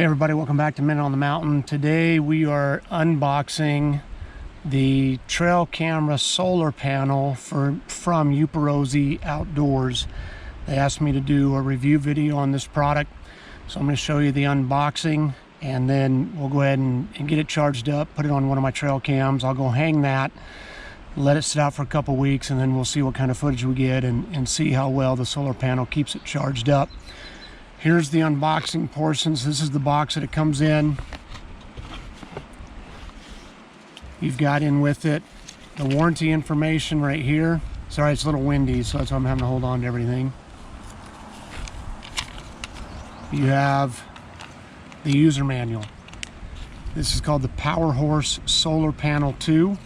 Everybody, welcome back to Minute on the Mountain. Today we are unboxing the trail camera solar panel from Upperosey Outdoors. They asked me to do a review video on this product, so I'm going to show you the unboxing and then we'll go ahead and get it charged up, put it on one of my trail cams. I'll go hang that, let it sit out for a couple weeks, and then we'll see what kind of footage we get and see how well the solar panel keeps it charged up. Here's the unboxing portions. This is the box that it comes in. You've got in with it the warranty information right here. Sorry, it's a little windy, so that's why I'm having to hold on to everything. You have the user manual. This is called the Power Horse Solar Panel 2.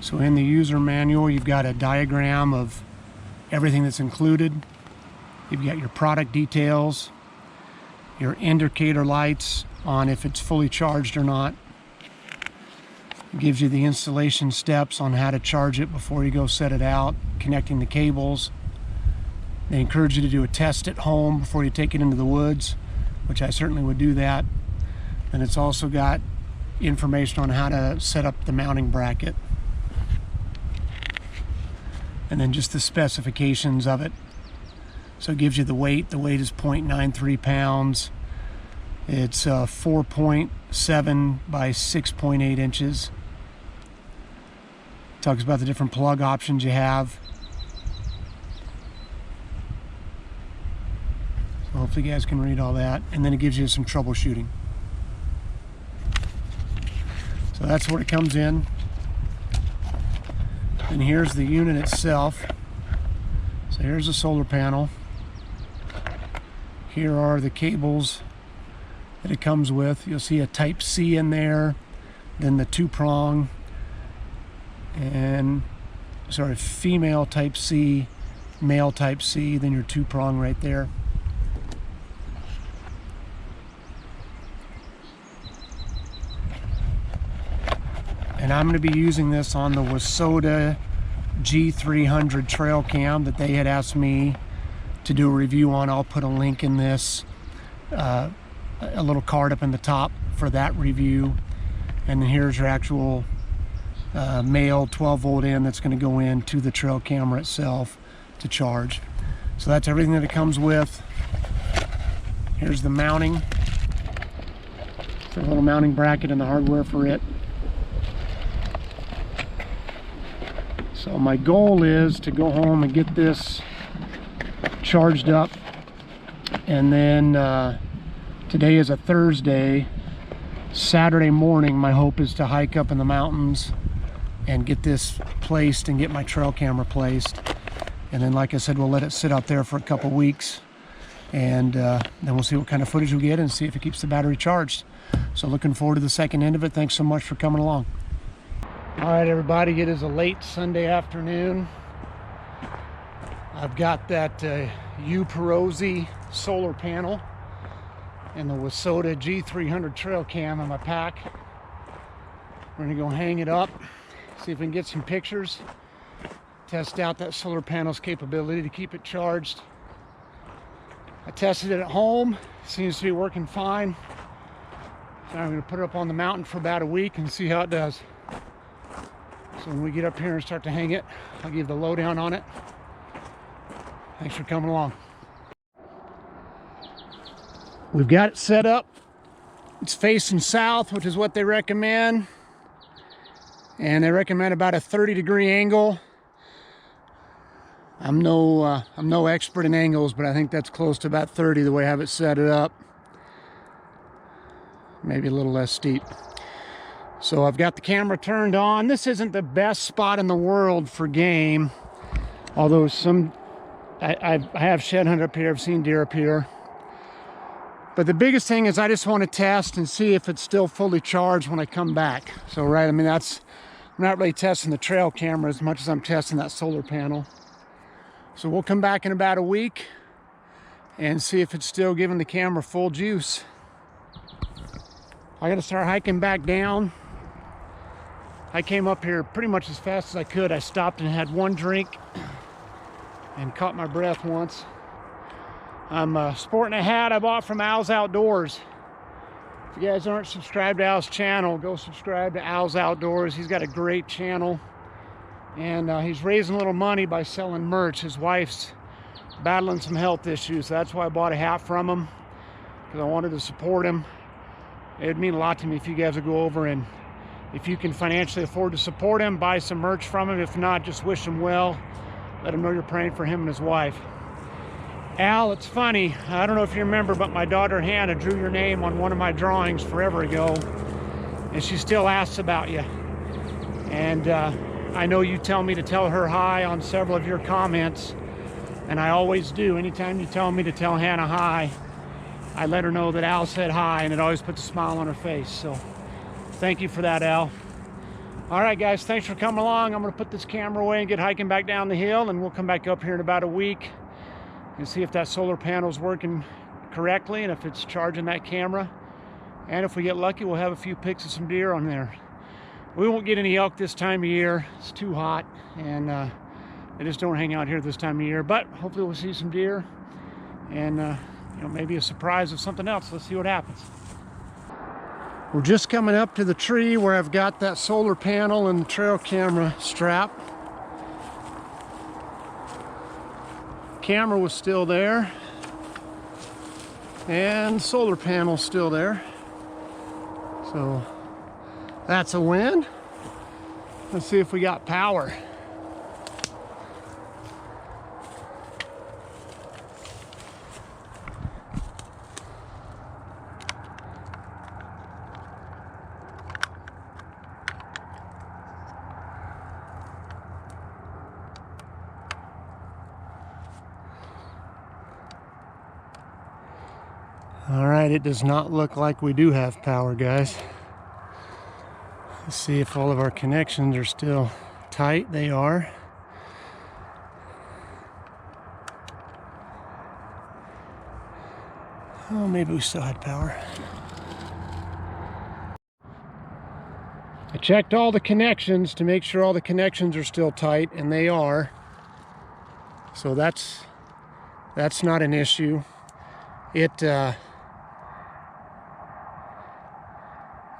So in the user manual, you've got a diagram of everything that's included. You've got your product details, your indicator lights on if it's fully charged or not. It gives you the installation steps on how to charge it before you go set it out, connecting the cables. They encourage you to do a test at home before you take it into the woods, which I certainly would do that. And it's also got information on how to set up the mounting bracket. And then just the specifications of it. So it gives you the weight. The weight is 0.93 pounds. It's 4.7 by 6.8 inches. Talks about the different plug options you have. So hopefully you guys can read all that. And then it gives you some troubleshooting. So that's what it comes in. And here's the unit itself. So here's the solar panel. Here are the cables that it comes with. You'll see a Type C in there, then the 2-prong, and sorry, female Type C, male Type C, then your 2-prong right there. And I'm going to be using this on the Upperosey G300 trail cam that they had asked me to do a review on. I'll put a link in this, a little card up in the top for that review. And then here's your actual male 12-volt in that's going to go into the trail camera itself to charge. So that's everything that it comes with. Here's the mounting, the little mounting bracket and the hardware for it. So my goal is to go home and get this charged up, and then today is a Thursday. Saturday morning my hope is to hike up in the mountains and get this placed and get my trail camera placed, and then like I said, we'll let it sit out there for a couple weeks, and then we'll see what kind of footage we get and see if it keeps the battery charged. So looking forward to the second end of it. Thanks so much for coming along. All right, everybody, it is a late Sunday afternoon. I've got that Upperosey solar panel and the Upperosey G300 trail cam in my pack. We're gonna go hang it up, see if we can get some pictures, test out that solar panel's capability to keep it charged. I tested it at home, seems to be working fine. So I'm gonna put it up on the mountain for about a week and see how it does. So when we get up here and start to hang it, I'll give the lowdown on it. Thanks for coming along. We've got it set up. It's facing south, which is what they recommend. And they recommend about a 30-degree angle. I'm no expert in angles, but I think that's close to about 30 the way I have it set it up. Maybe a little less steep. So I've got the camera turned on. This isn't the best spot in the world for game, although I have shed hunted up here, I've seen deer up here. But the biggest thing is I just want to test and see if it's still fully charged when I come back. So right, I mean, I'm not really testing the trail camera as much as I'm testing that solar panel. So we'll come back in about a week and see if it's still giving the camera full juice. I got to start hiking back down. I came up here pretty much as fast as I could. I stopped and had one drink and caught my breath once. I'm sporting a hat I bought from Al's Outdoors. If you guys aren't subscribed to Al's channel, go subscribe to Al's Outdoors. He's got a great channel, and he's raising a little money by selling merch. His wife's battling some health issues, so that's why I bought a hat from him, because I wanted to support him. It'd mean a lot to me if you guys would go over, and if you can financially afford to support him, buy some merch from him. If not, just wish him well. Let him know you're praying for him and his wife. Al, it's funny, I don't know if you remember, but my daughter Hannah drew your name on one of my drawings forever ago, and she still asks about you. And I know you tell me to tell her hi on several of your comments, and I always do. Anytime you tell me to tell Hannah hi, I let her know that Al said hi, and it always puts a smile on her face. So thank you for that, Al. All right, guys, thanks for coming along. I'm going to put this camera away and get hiking back down the hill, and we'll come back up here in about a week and see if that solar panel's working correctly and if it's charging that camera. And if we get lucky, we'll have a few pics of some deer on there. We won't get any elk this time of year. It's too hot, and they just don't hang out here this time of year. But hopefully we'll see some deer, and you know, maybe a surprise of something else. Let's see what happens. We're just coming up to the tree where I've got that solar panel and the trail camera strap. Camera was still there, and solar panel still there, so that's a win. Let's see if we got power. All right, it does not look like we do have power, guys. Let's see if all of our connections are still tight. They are. Oh, maybe we still had power. I checked all the connections to make sure all the connections are still tight, and they are. So that's not an issue.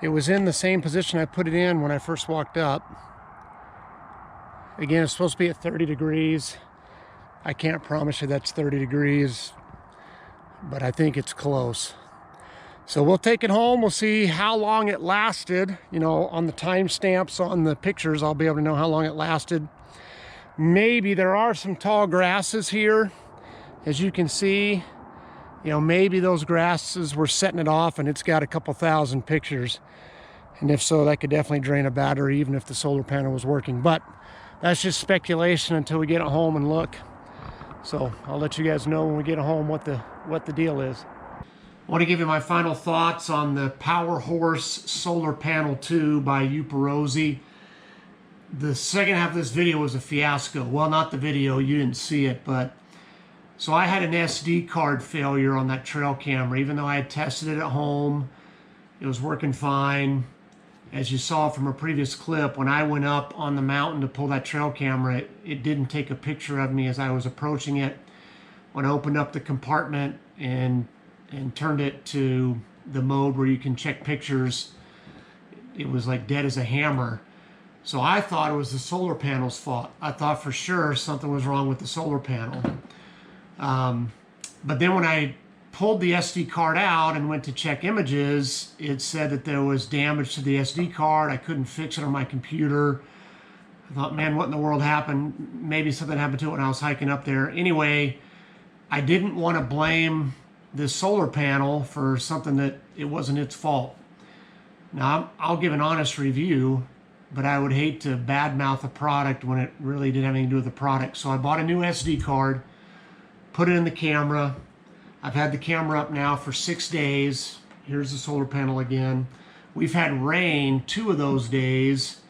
It was in the same position I put it in when I first walked up. Again, it's supposed to be at 30 degrees. I can't promise you that's 30 degrees, but I think it's close. So we'll take it home. We'll see how long it lasted. You know, on the timestamps on the pictures, I'll be able to know how long it lasted. Maybe there are some tall grasses here, as you can see. You know, maybe those grasses were setting it off and it's got a couple thousand pictures. And if so, that could definitely drain a battery even if the solar panel was working. But that's just speculation until we get it home and look. So I'll let you guys know when we get home what the deal is. I want to give you my final thoughts on the Power Horse Solar Panel 2 by Upperosey. The second half of this video was a fiasco. Well, not the video, you didn't see it, but so I had an SD card failure on that trail camera. Even though I had tested it at home, it was working fine. As you saw from a previous clip, when I went up on the mountain to pull that trail camera, it didn't take a picture of me as I was approaching it. When I opened up the compartment and turned it to the mode where you can check pictures, it was like dead as a hammer. So I thought it was the solar panel's fault. I thought for sure something was wrong with the solar panel. But then when I pulled the SD card out and went to check images, it said that there was damage to the SD card. I couldn't fix it on my computer. I thought, man, what in the world happened? Maybe something happened to it when I was hiking up there. Anyway, I didn't want to blame the solar panel for something that it wasn't its fault. Now, I'll give an honest review, but I would hate to badmouth a product when it really didn't have anything to do with the product. So I bought a new SD card, put it in the camera. I've had the camera up now for 6 days. Here's the solar panel again. We've had rain 2 of those days,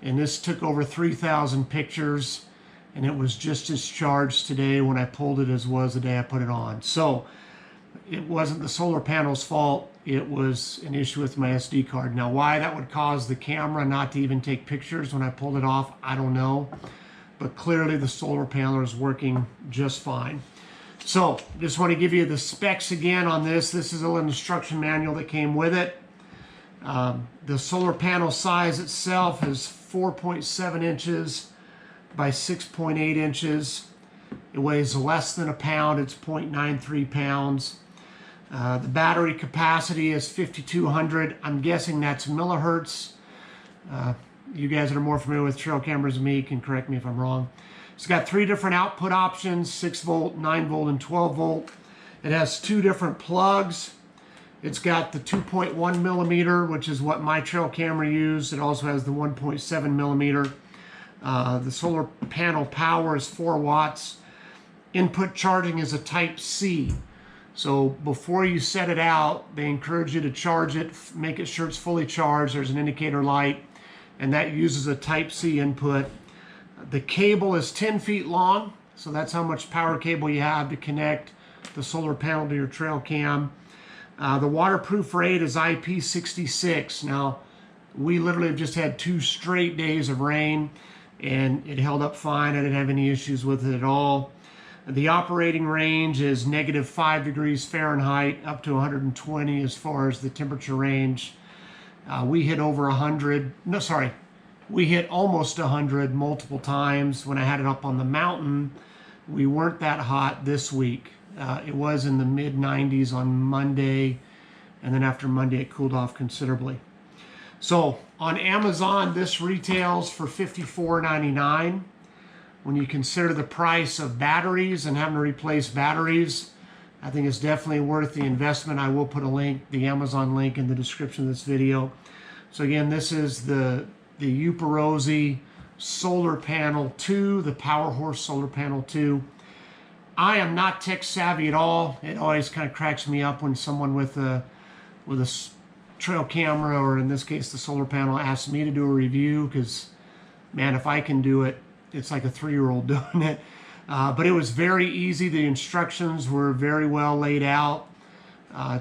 and this took over 3,000 pictures, and it was just as charged today when I pulled it as was the day I put it on. So it wasn't the solar panel's fault. It was an issue with my SD card. Now, why that would cause the camera not to even take pictures when I pulled it off, I don't know. But clearly the solar panel is working just fine. So just want to give you the specs again on this. This is a little instruction manual that came with it. The solar panel size itself is 4.7 inches by 6.8 inches. It weighs less than a pound. It's 0.93 pounds. The battery capacity is 5,200. I'm guessing that's millihertz. You guys that are more familiar with trail cameras than me can correct me if I'm wrong. It's got 3 different output options, 6 volt, 9 volt, and 12 volt. It has 2 different plugs. It's got the 2.1 millimeter, which is what my trail camera used. It also has the 1.7 millimeter. The solar panel power is 4 watts. Input charging is a Type C. So before you set it out, they encourage you to charge it, make it sure it's fully charged. There's an indicator light, and that uses a Type C input. The cable is 10 feet long, so that's how much power cable you have to connect the solar panel to your trail cam. The waterproof rate is IP66. Now, we literally have just had 2 straight days of rain, and it held up fine. I didn't have any issues with it at all. The operating range is -5 degrees Fahrenheit up to 120 as far as the temperature range. We hit over 100, no, sorry, we hit almost 100 multiple times when I had it up on the mountain. We weren't that hot this week. It was in the mid-90s on Monday, and then after Monday it cooled off considerably. So on Amazon, this retails for $54.99. When you consider the price of batteries and having to replace batteries, I think it's definitely worth the investment. I will put a link, the Amazon link, in the description of this video. So again, this is the Upperosey Solar Panel 2, the Power Horse Solar Panel 2. I am not tech savvy at all. It always kind of cracks me up when someone with a trail camera, or in this case the solar panel, asks me to do a review, because man, if I can do it, it's like a 3-year-old doing it. But it was very easy. The instructions were very well laid out.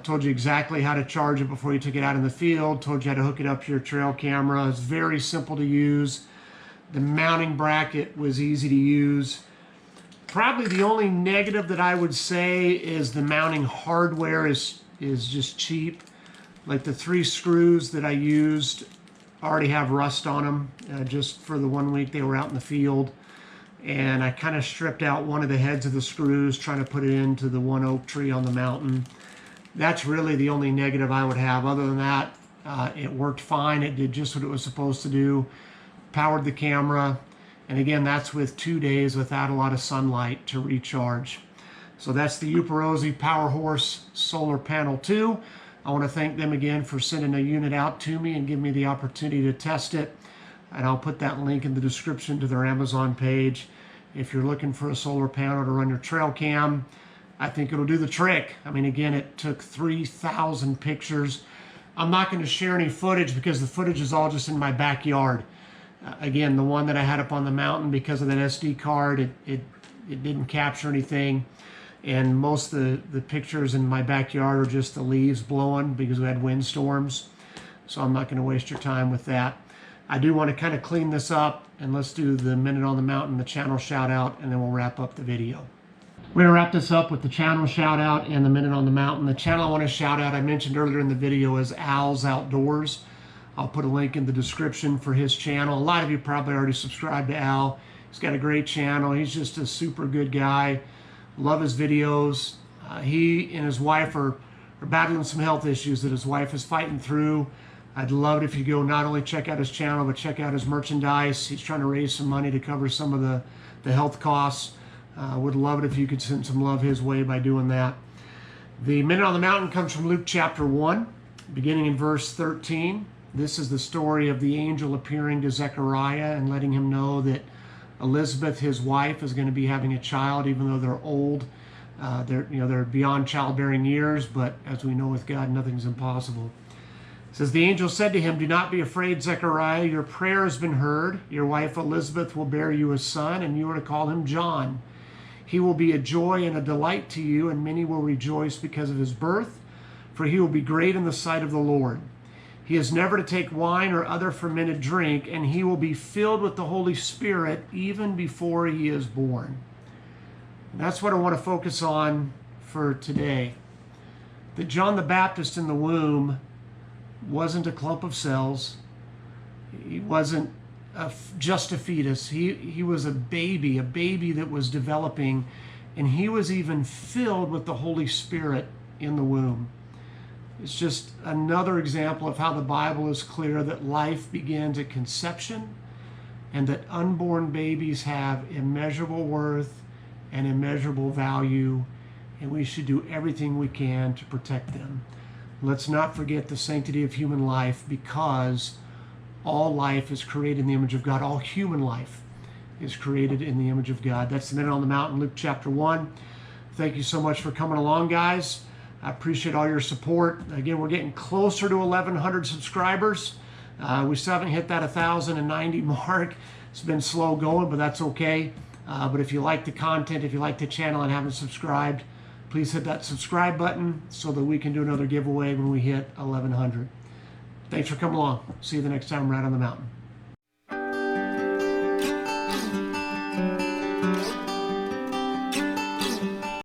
Told you exactly how to charge it before you took it out in the field. Told you how to hook it up to your trail camera. It's very simple to use. The mounting bracket was easy to use. Probably the only negative that I would say is the mounting hardware is just cheap. Like the 3 screws that I used already have rust on them, just for the 1 week they were out in the field. And I kind of stripped out one of the heads of the screws trying to put it into the one oak tree on the mountain. That's really the only negative I would have. Other than that, it worked fine. It did just what it was supposed to do. Powered the camera. And again, that's with 2 days without a lot of sunlight to recharge. So that's the Upperosey Power Horse Solar Panel 2. I want to thank them again for sending a unit out to me and giving me the opportunity to test it. And I'll put that link in the description to their Amazon page. If you're looking for a solar panel to run your trail cam, I think it'll do the trick. I mean, again, it took 3,000 pictures. I'm not going to share any footage because the footage is all just in my backyard. Again, the one that I had up on the mountain, because of that SD card, it didn't capture anything. And most of the pictures in my backyard are just the leaves blowing because we had windstorms. So I'm not going to waste your time with that. I do want to kind of clean this up, and let's do the Minute on the Mountain, the channel shout out, and then we'll wrap up the video. We're going to wrap this up with the channel shout out and the Minute on the Mountain. The channel I want to shout out, I mentioned earlier in the video, is Al's Outdoors. I'll put a link in the description for his channel. A lot of you probably already subscribed to Al. He's got a great channel. He's just a super good guy. Love his videos. He and his wife are battling some health issues that his wife is fighting through. I'd love it if you go not only check out his channel, but check out his merchandise. He's trying to raise some money to cover some of the health costs. Would love it if you could send some love his way by doing that. The Minute on the Mountain comes from Luke chapter 1, beginning in verse 13. This is the story of the angel appearing to Zechariah and letting him know that Elizabeth, his wife, is going to be having a child, even though they're old. They're beyond childbearing years, but as we know with God, nothing's impossible. It says, the angel said to him, do not be afraid, Zechariah. Your prayer has been heard. Your wife Elizabeth will bear you a son, and you are to call him John. He will be a joy and a delight to you, and many will rejoice because of his birth, for he will be great in the sight of the Lord. He is never to take wine or other fermented drink, and he will be filled with the Holy Spirit even before he is born. And that's what I want to focus on for today. That John the Baptist in the womb wasn't a clump of cells. He wasn't just a fetus. He was a baby that was developing, and he was even filled with the Holy Spirit in the womb. It's just another example of how the Bible is clear that life begins at conception and that unborn babies have immeasurable worth and immeasurable value, and we should do everything we can to protect them. Let's not forget the sanctity of human life, because all life is created in the image of God. All human life is created in the image of God. That's the Man on the Mountain, Luke chapter 1. Thank you so much for coming along, guys. I appreciate all your support. Again, we're getting closer to 1,100 subscribers. We still haven't hit that 1,090 mark. It's been slow going, but that's okay. But if you like the content, if you like the channel and haven't subscribed, please hit that subscribe button so that we can do another giveaway when we hit 1,100. Thanks for coming along. See you the next time right on the mountain.